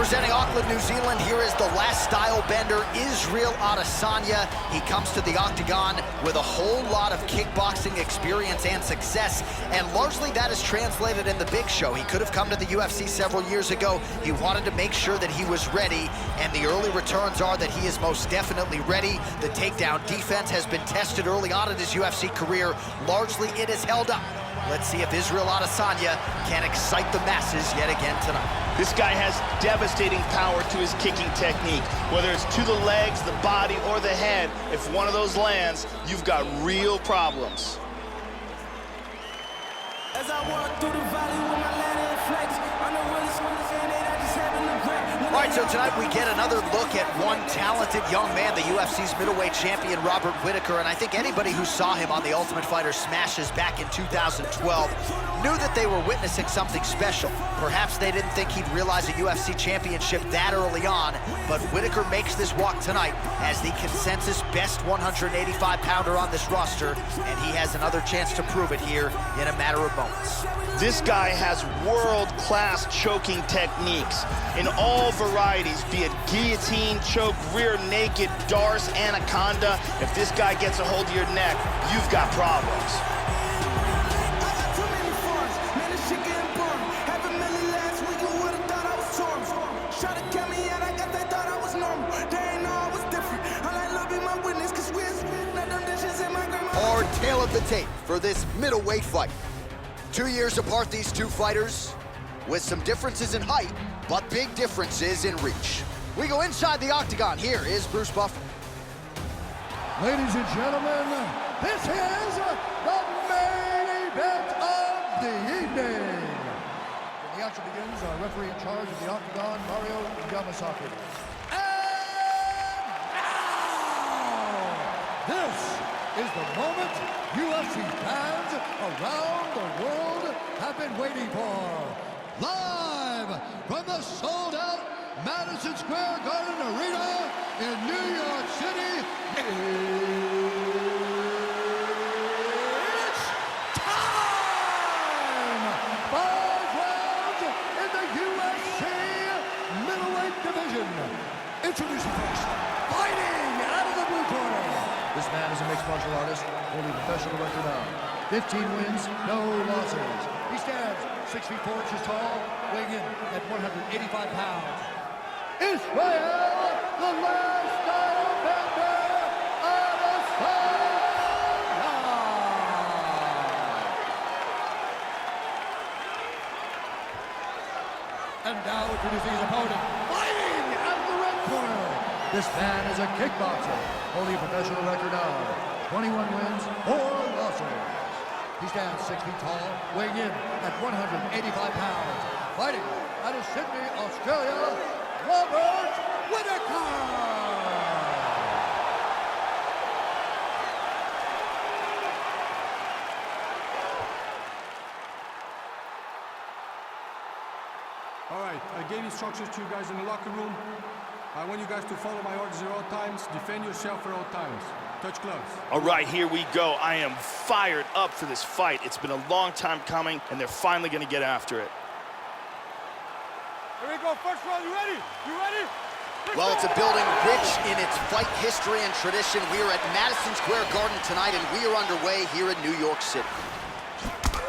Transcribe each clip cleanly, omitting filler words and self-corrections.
Representing Auckland, New Zealand, here is the last style bender, Israel Adesanya. He comes to the octagon with a whole lot of kickboxing experience and success, and largely that is translated in the big show. He could have come to the UFC several years ago. He wanted to make sure that he was ready, and the early returns are that he is most definitely ready. The takedown defense has been tested early on in his UFC career. Largely, it has held up. Let's see if Israel Adesanya can excite the masses yet again tonight. This guy has devastating power to his kicking technique. Whether it's to the legs, the body, or the head, if one of those lands, you've got real problems. As I walk through the valley with my ladder and flex, I know really swinging saying that I just having a grip. All right, so tonight we get another look at one talented young man, the UFC's middleweight champion, Robert Whittaker, and I think anybody who saw him on The Ultimate Fighter Smashes back in 2012 knew that they were witnessing something special. Perhaps they didn't think he'd realize a UFC championship that early on, but Whittaker makes this walk tonight as the consensus best 185-pounder on this roster, and he has another chance to prove it here in a matter of moments. This guy has world-class choking techniques in all varieties, be it guillotine, choke, rear naked, Darce, anaconda. If this guy gets a hold of your neck, you've got problems. Our tale of the tape for this middleweight fight. 2 years apart, these two fighters, with some differences in height, but big differences in reach. We go inside the octagon. Here is Bruce Buffer. Ladies and gentlemen, this is the main event of the evening. When the action begins, our referee in charge of the octagon, Mario Yamasaki. And now, this is the moment UFC fans around the world have been waiting for. Live from the sold-out Madison Square Garden Arena in New York City, it's time! 5 rounds in the UFC middleweight division. Introducing first, fighting out of the blue corner. This man is a mixed martial artist, holding a professional record of 15 wins, no losses. He stands 6 feet 4 inches tall, weighing in at 185 pounds. Israel, the last style bender, Adesanya! And now introducing his opponent, fighting out of the red corner. This man is a kickboxer, holding a professional record of 21 wins, 4 losses. He stands 6 feet tall, weighing in at 185 pounds. Fighting out of Sydney, Australia, Robert Whittaker! All right, I gave instructions to you guys in the locker room. I want you guys to follow my orders at all times, defend yourself at all times. Touch gloves. All right, here we go. I am fired up for this fight. It's been a long time coming, and they're finally going to get after it. Here we go, first round, you ready? You ready? Well, it's a building rich in its fight history and tradition. We are at Madison Square Garden tonight, and we are underway here in New York City.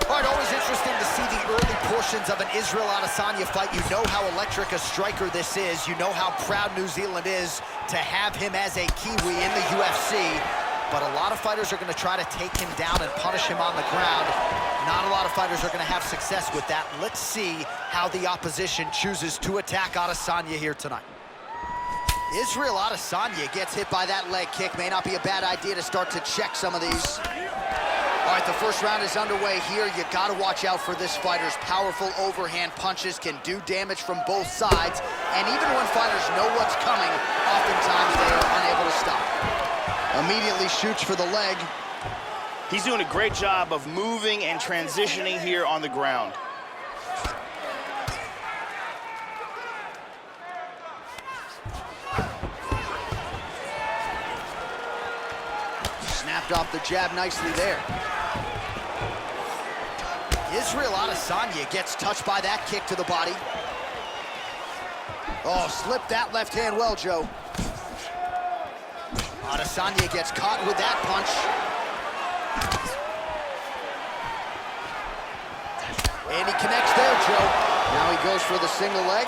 All right, always interesting to see the early portions of an Israel Adesanya fight. You know how electric a striker this is. You know how proud New Zealand is to have him as a Kiwi in the UFC. But a lot of fighters are going to try to take him down and punish him on the ground. Not a lot of fighters are going to have success with that. Let's see how the opposition chooses to attack Adesanya here tonight. Israel Adesanya gets hit by that leg kick. May not be a bad idea to start to check some of these. All right, the first round is underway here. You got to watch out for this fighter's powerful overhand punches can do damage from both sides. And even when fighters know what's coming, oftentimes they are unable to stop. Immediately shoots for the leg. He's doing a great job of moving and transitioning here on the ground. Snapped off the jab nicely there. Israel Adesanya gets touched by that kick to the body. Oh, slipped that left hand well, Joe. Adesanya gets caught with that punch. And he connects there, Joe. Now he goes for the single leg.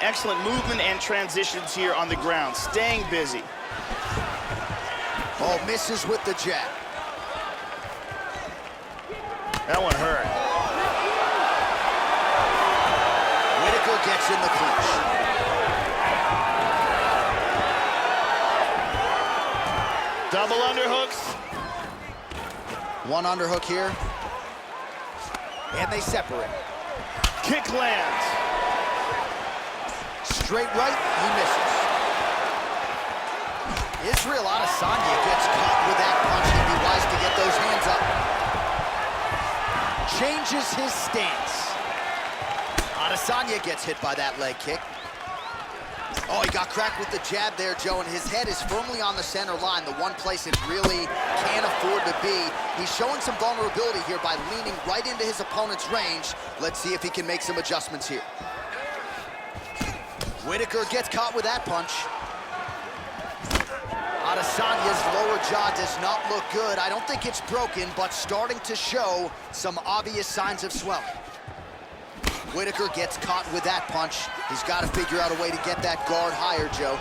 Excellent movement and transitions here on the ground, staying busy. Oh, misses with the jab. That one hurt. Whittaker gets in the clinch. Double underhooks. One underhook here. And they separate. Kick lands. Straight right, he misses. Israel Adesanya gets caught with that punch. He'd be wise to get those hands up. Changes his stance. Adesanya gets hit by that leg kick. Oh, he got cracked with the jab there, Joe, and his head is firmly on the center line, the one place it really can't afford to be. He's showing some vulnerability here by leaning right into his opponent's range. Let's see if he can make some adjustments here. Whittaker gets caught with that punch. Adesanya's lower jaw does not look good. I don't think it's broken, but starting to show some obvious signs of swelling. Whittaker gets caught with that punch. He's got to figure out a way to get that guard higher, Joe.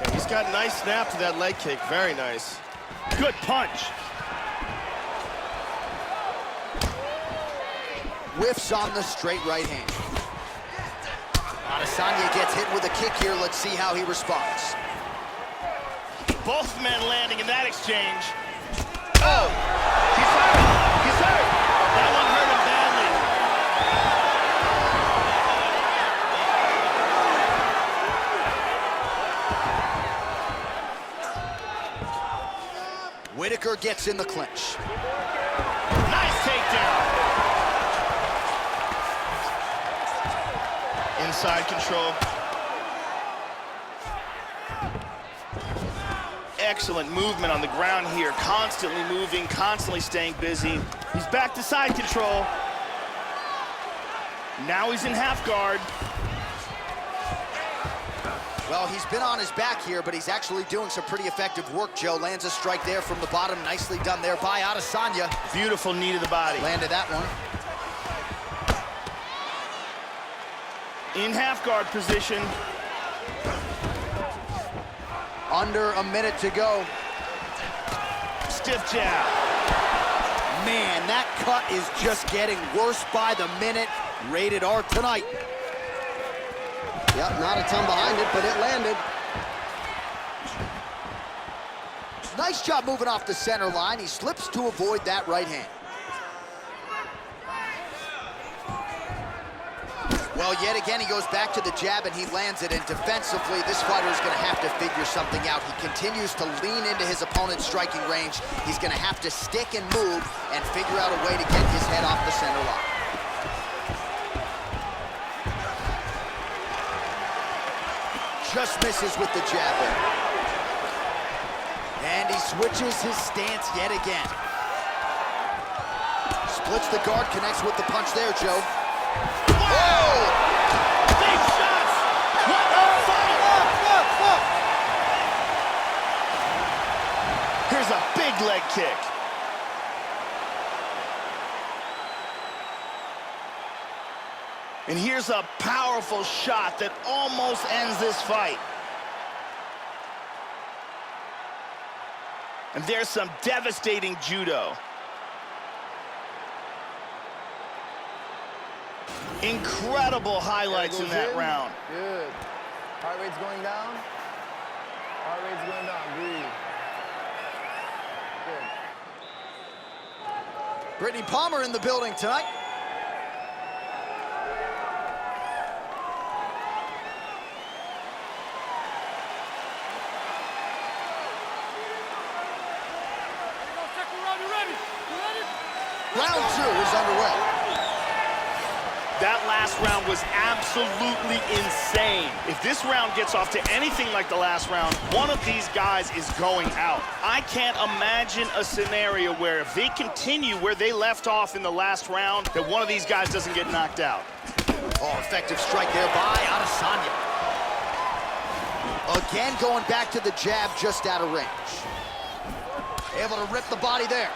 Yeah, he's got a nice snap to that leg kick. Very nice. Good punch. Whiffs on the straight right hand. Adesanya gets hit with a kick here. Let's see how he responds. Both men landing in that exchange. Oh! He's hurt! He's hurt! That one hurt him badly. Whittaker gets in the clinch. Nice takedown. Inside control. Excellent movement on the ground here. Constantly moving, constantly staying busy. He's back to side control. Now he's in half guard. Well, he's been on his back here, but he's actually doing some pretty effective work, Joe. Lands a strike there from the bottom. Nicely done there by Adesanya. Beautiful knee to the body. Landed that one. In half guard position. Under a minute to go. Stiff jab. Man, that cut is just getting worse by the minute. Rated R tonight. Yep, not a ton behind it, but it landed. Nice job moving off the center line. He slips to avoid that right hand. Well, yet again, he goes back to the jab and he lands it. And defensively, this fighter is going to have to figure something out. He continues to lean into his opponent's striking range. He's going to have to stick and move and figure out a way to get his head off the center line. Just misses with the jab there. And he switches his stance yet again. Splits the guard, connects with the punch there, Joe. Whoa! Big shots! What a fight! Here's a big leg kick. And here's a powerful shot that almost ends this fight. And there's some devastating judo. Incredible highlights in that round. Good. Heart rate's going down. Heart rate's going down. Breathe. Good. Brittany Palmer in the building tonight. Round 2 is underway. That last round was absolutely insane. If this round gets off to anything like the last round, one of these guys is going out. I can't imagine a scenario where if they continue where they left off in the last round, that one of these guys doesn't get knocked out. Oh, effective strike there by Adesanya. Again, going back to the jab, just out of range. Able to rip the body there.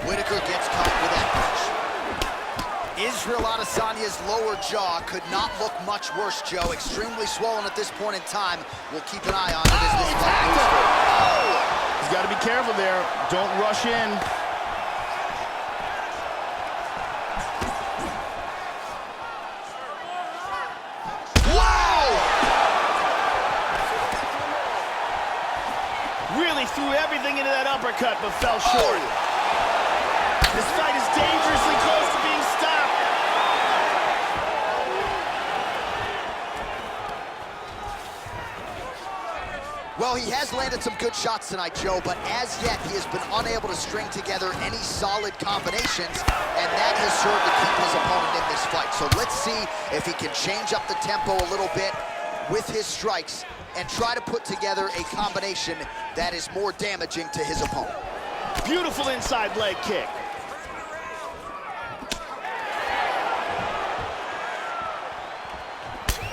Whittaker gets caught with that punch. Israel Adesanya's lower jaw could not look much worse, Joe. Extremely swollen at this point in time. We'll keep an eye on it as this fight moves forward. He's got to be careful there. Don't rush in. Wow! Really threw everything into that uppercut, but fell short. This fight is dangerously close to being stopped. Well, he has landed some good shots tonight, Joe, but as yet, he has been unable to string together any solid combinations, and that has served to keep his opponent in this fight. So let's see if he can change up the tempo a little bit with his strikes and try to put together a combination that is more damaging to his opponent. Beautiful inside leg kick.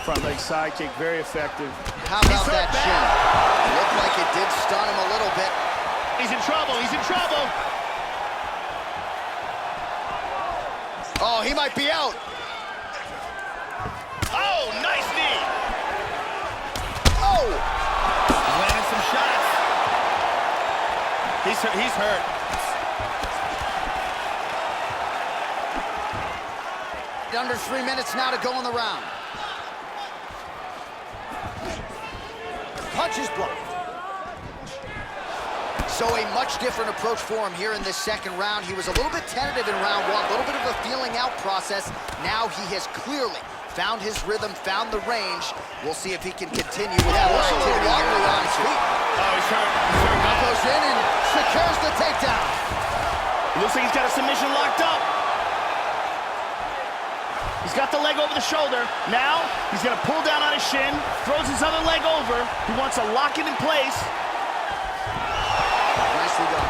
Front leg side kick, very effective. How about that shin? Looked like it did stun him a little bit. He's in trouble, he's in trouble. Oh, he might be out. Oh, nice knee. Oh! He's landing some shots. He's hurt. Under 3 minutes now to go in the round. Punches blocked. So a much different approach for him here in this second round. He was a little bit tentative in round one, a little bit of a feeling out process. Now he has clearly found his rhythm, found the range. We'll see if he can continue with that activity here on his feet. Oh, he's hurt. He's hurt bad. Goes in and secures the takedown. Looks like he's got a submission locked up. He's got the leg over the shoulder. Now, he's gonna pull down on his shin, throws his other leg over. He wants to lock it in place. Nicely done.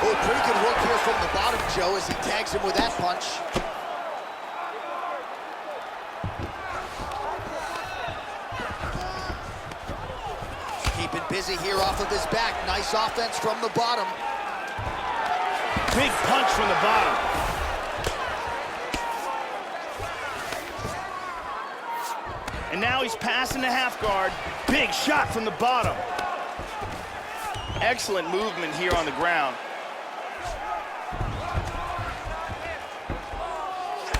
Oh, pretty good work here from the bottom, Joe, as he tags him with that punch. Keeping busy here off of his back. Nice offense from the bottom. Big punch from the bottom. And now he's passing the half guard. Big shot from the bottom. Excellent movement here on the ground.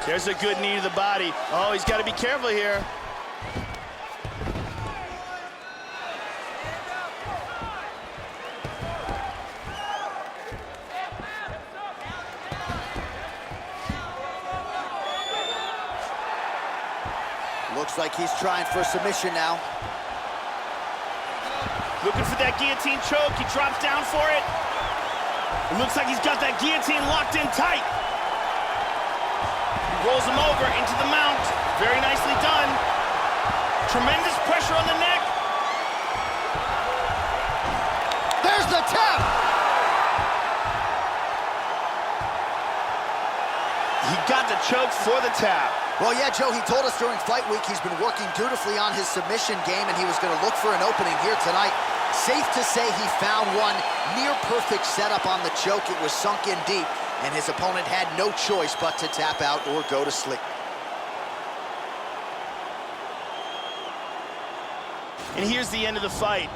There's a good knee to the body. Oh, he's got to be careful here. Looks like he's trying for a submission now. Looking for that guillotine choke. He drops down for it. It looks like he's got that guillotine locked in tight. He rolls him over into the mount. Very nicely done. Tremendous pressure on the neck. There's the tap! He got the choke for the tap. Well, yeah, Joe, he told us during fight week he's been working dutifully on his submission game, and he was going to look for an opening here tonight. Safe to say he found one. Near perfect setup on the choke. It was sunk in deep, and his opponent had no choice but to tap out or go to sleep. And here's the end of the fight.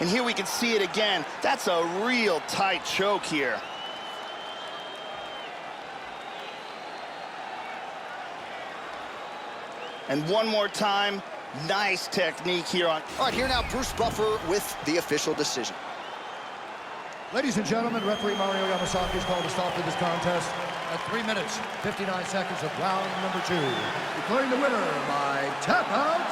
And here we can see it again. That's a real tight choke here. And one more time, nice technique here on. All right, here now, Bruce Buffer with the official decision. Ladies and gentlemen, referee Mario Yamasaki has called a stop to this contest at 3 minutes, 59 seconds of round number 2. Declaring the winner by tap out,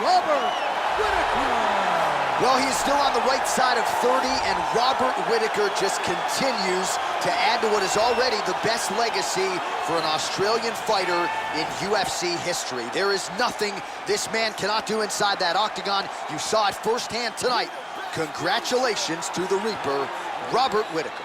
Robert Whittaker. Well, he is still on the right side of 30, and Robert Whittaker just continues to add to what is already the best legacy for an Australian fighter in UFC history. There is nothing this man cannot do inside that octagon. You saw it firsthand tonight. Congratulations to the Reaper, Robert Whittaker.